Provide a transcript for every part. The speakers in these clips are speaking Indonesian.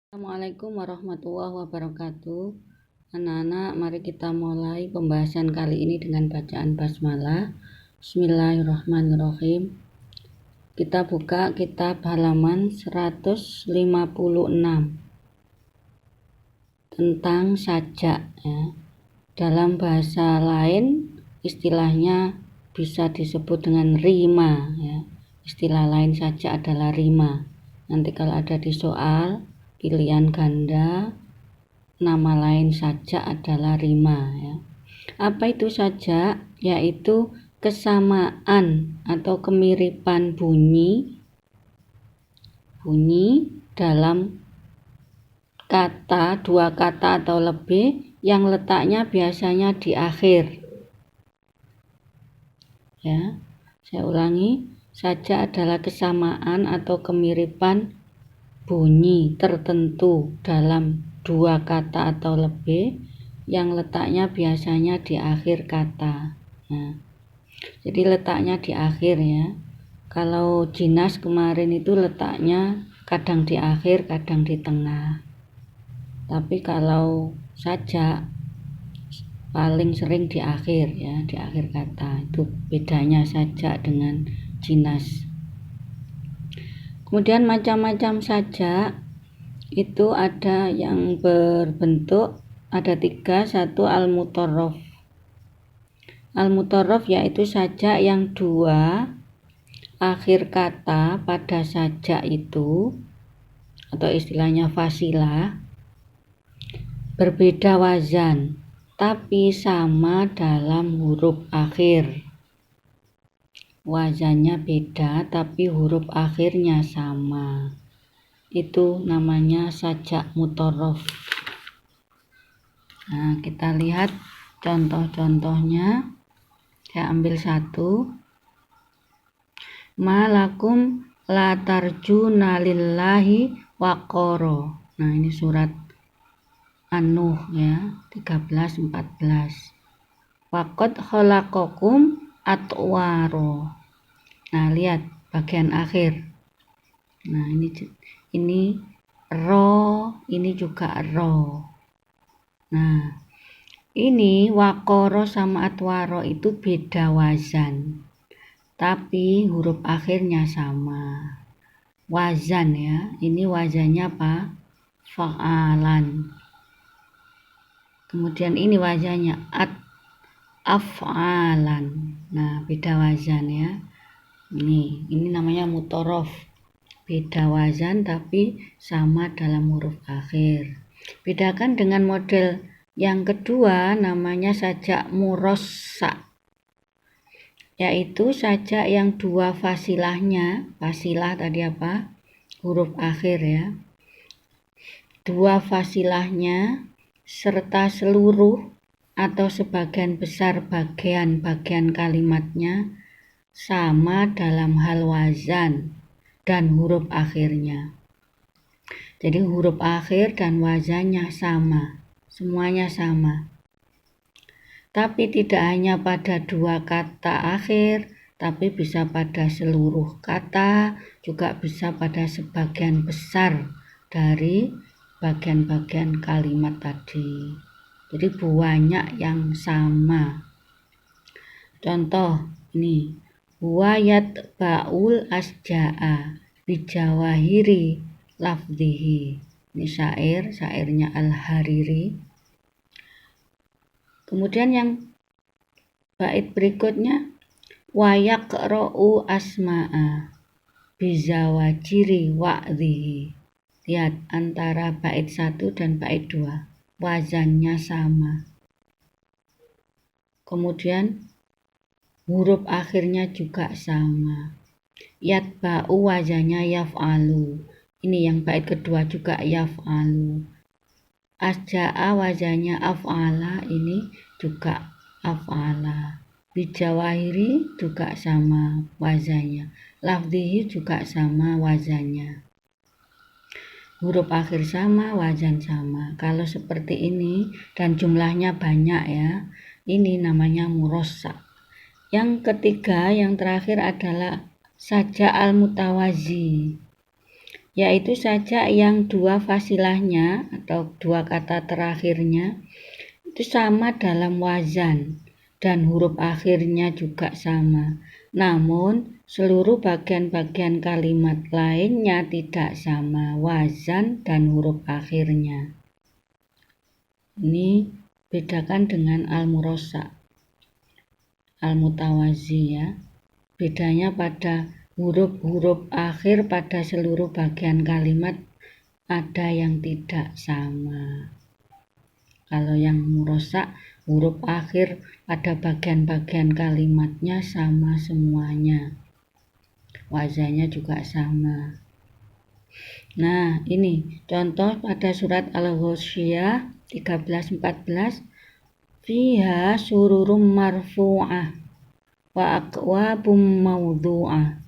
Assalamualaikum warahmatullahi wabarakatuh. Anak-anak, mari kita mulai pembahasan kali ini dengan bacaan basmalah. Bismillahirrahmanirrahim. Kita buka kitab halaman 156 tentang sajak ya. Dalam bahasa lain istilahnya bisa disebut dengan rima ya. Istilah lain sajak adalah rima. Nanti kalau ada di soal pilihan ganda, nama lain sajak adalah rima ya. Apa itu sajak? Yaitu kesamaan atau kemiripan bunyi dalam kata, dua kata atau lebih yang letaknya biasanya di akhir. Ya, saya ulangi, sajak adalah kesamaan atau kemiripan bunyi tertentu dalam dua kata atau lebih yang letaknya biasanya di akhir kata. Nah, jadi letaknya di akhir ya. Kalau jinas kemarin itu letaknya kadang di akhir, kadang di tengah. Tapi kalau sajak paling sering di akhir ya, di akhir kata. Itu bedanya sajak dengan jinas. Kemudian macam-macam sajak itu ada yang berbentuk, ada 3. 1 al-mutarraf. Al-mutarraf yaitu sajak yang dua akhir kata pada sajak itu atau istilahnya fasilah berbeda wazan tapi sama dalam huruf akhir. Wazannya beda tapi huruf akhirnya sama. Itu namanya sajak mutarraf. Nah, kita lihat contoh-contohnya. Saya ambil satu. Malakum la tarjuna lillahi waqara. Nah, ini surat An-Nuh ya, 13-14. Waqad khalaqakum atwaro. Nah, lihat bagian akhir. Nah, ini ro, ini juga ro. Nah, ini waqara sama atwaro itu beda wazan. Tapi huruf akhirnya sama. Wazan ya. Ini wazannya apa? Fa'alan. Kemudian ini wazannya af'alan. Nah, beda wazan ya. Ini namanya mutarraf. Beda wazan tapi sama dalam huruf akhir. Bedakan dengan model yang kedua namanya sajak murassa. Yaitu sajak yang dua fasilahnya, fasilah tadi apa? Huruf akhir ya. Dua fasilahnya serta seluruh atau sebagian besar bagian-bagian kalimatnya sama dalam hal wazan dan huruf akhirnya. Jadi huruf akhir dan wazannya sama, semuanya sama. Tapi tidak hanya pada dua kata akhir, tapi bisa pada seluruh kata, juga bisa pada sebagian besar dari bagian-bagian kalimat tadi. Jadi banyak yang sama. Contoh ini, wayat baul asja'a bijawahiri lafdhihi. Ini syairnya Al-Hariri. Kemudian yang bait berikutnya, wayaqra'u asma'a bizawajiri wa'dhihi. Lihat antara bait 1 dan bait 2, wazannya sama. Kemudian huruf akhirnya juga sama. Yatba'u wazannya yaf'alu. Ini yang bait kedua juga yaf'alu. Asja'a wazannya af'ala, ini juga af'ala. Bijawahiri juga sama wazannya. Lafdhihi juga sama wazannya. Huruf akhir sama, wazan sama. Kalau seperti ini dan jumlahnya banyak ya, ini namanya murassa. Yang ketiga, yang terakhir adalah sajak al-mutawazi. yaitu sajak yang dua fasilahnya atau dua kata terakhirnya itu sama dalam wazan dan huruf akhirnya juga sama. Namun seluruh bagian-bagian kalimat lainnya tidak sama wazan dan huruf akhirnya. Ini bedakan dengan al-murassa, al-mutawazi ya. Bedanya pada huruf-huruf akhir pada seluruh bagian kalimat ada yang tidak sama. Kalau yang murassa, huruf akhir pada bagian-bagian kalimatnya sama semuanya. Wazannya juga sama. Nah, ini contoh pada surat Al-Ghasyiyah 13-14. Fiha sururum marfu'ah wa akwabum maudhu'ah.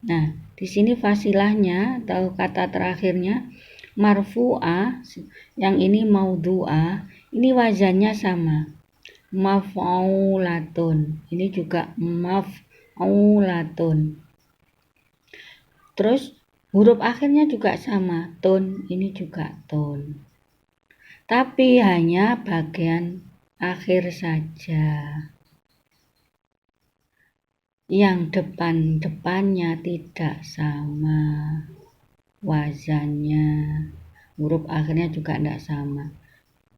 Nah, di sini fasilahnya atau kata terakhirnya marfu'ah, yang ini maudhu'ah, ini wazannya sama. Maf'ulatun, ini juga maf'ulatun. Terus huruf akhirnya juga sama, tun, ini juga tun. Tapi hanya bagian akhir saja. Yang depan-depannya tidak sama wazannya, huruf akhirnya juga tidak sama.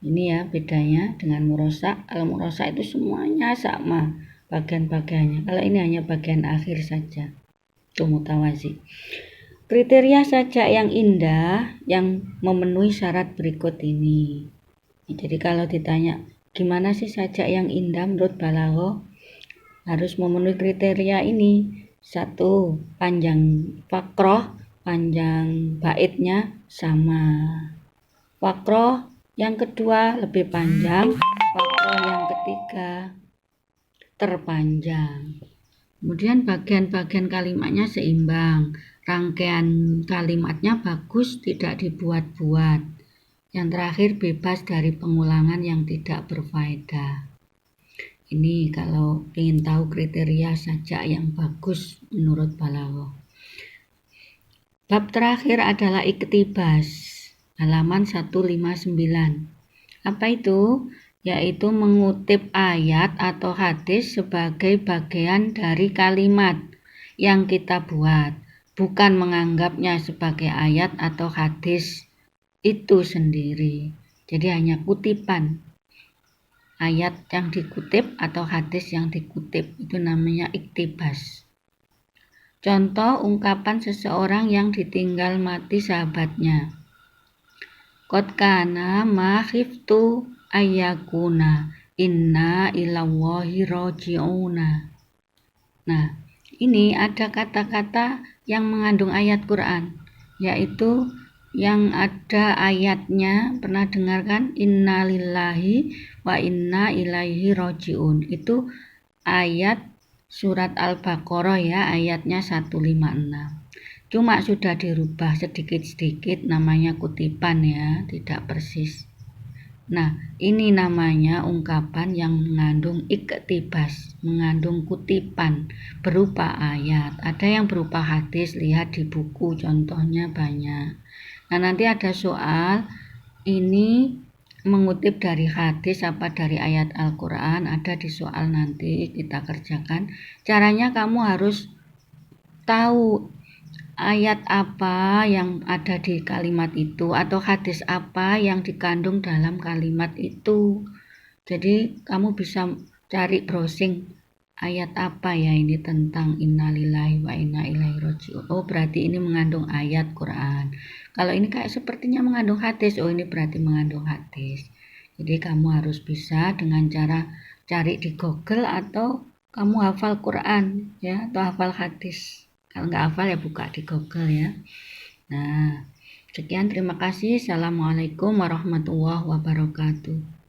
Ini ya bedanya dengan murassa. Kalau murassa itu semuanya sama bagian-bagiannya. Kalau ini hanya bagian akhir saja. Itu mutawazi. Kriteria sajak yang indah yang memenuhi syarat berikut ini. Jadi kalau ditanya gimana sih sajak yang indah menurut balaghah, harus memenuhi kriteria ini. 1. Panjang fakroh, panjang baitnya sama. Fakroh yang kedua lebih panjang, fakroh yang ketiga terpanjang. Kemudian bagian-bagian kalimatnya seimbang, rangkaian kalimatnya bagus, tidak dibuat-buat. Yang terakhir bebas dari pengulangan yang tidak berfaedah. Ini kalau ingin tahu kriteria sajak yang bagus menurut balaghah. Bab terakhir adalah iktibas, halaman 159. Apa itu? Yaitu mengutip ayat atau hadis sebagai bagian dari kalimat yang kita buat, bukan menganggapnya sebagai ayat atau hadis itu sendiri. Jadi hanya kutipan. Ayat yang dikutip atau hadis yang dikutip itu namanya iktibas. Contoh ungkapan seseorang yang ditinggal mati sahabatnya. Qad kana ma khiftu ayyakuna inna ilallahi raji'una. Nah, ini ada kata-kata yang mengandung ayat Quran, yaitu yang ada ayatnya, pernah dengar kan? Inna lillahi wa inna ilaihi raji'un. Itu ayat surat Al-Baqarah ya, ayatnya 156. Cuma sudah dirubah sedikit-sedikit, namanya kutipan ya, tidak persis. Nah, ini namanya ungkapan yang mengandung iktibas, mengandung kutipan berupa ayat. Ada yang berupa hadis, lihat di buku contohnya banyak. Nah, nanti ada soal ini mengutip dari hadis apa dari ayat Al-Quran, ada di soal nanti kita kerjakan. Caranya kamu harus tahu ayat apa yang ada di kalimat itu atau hadis apa yang dikandung dalam kalimat itu. Jadi kamu bisa cari browsing ayat apa ya ini tentang innalillahi wa inna ilaihi raji'un. Oh, berarti ini mengandung ayat Quran. Kalau ini kayak sepertinya mengandung hadis, oh ini berarti mengandung hadis. Jadi kamu harus bisa dengan cara cari di Google atau kamu hafal Quran ya atau hafal hadis. Kalau nggak hafal ya buka di Google ya. Nah, sekian, terima kasih. Assalamualaikum warahmatullahi wabarakatuh.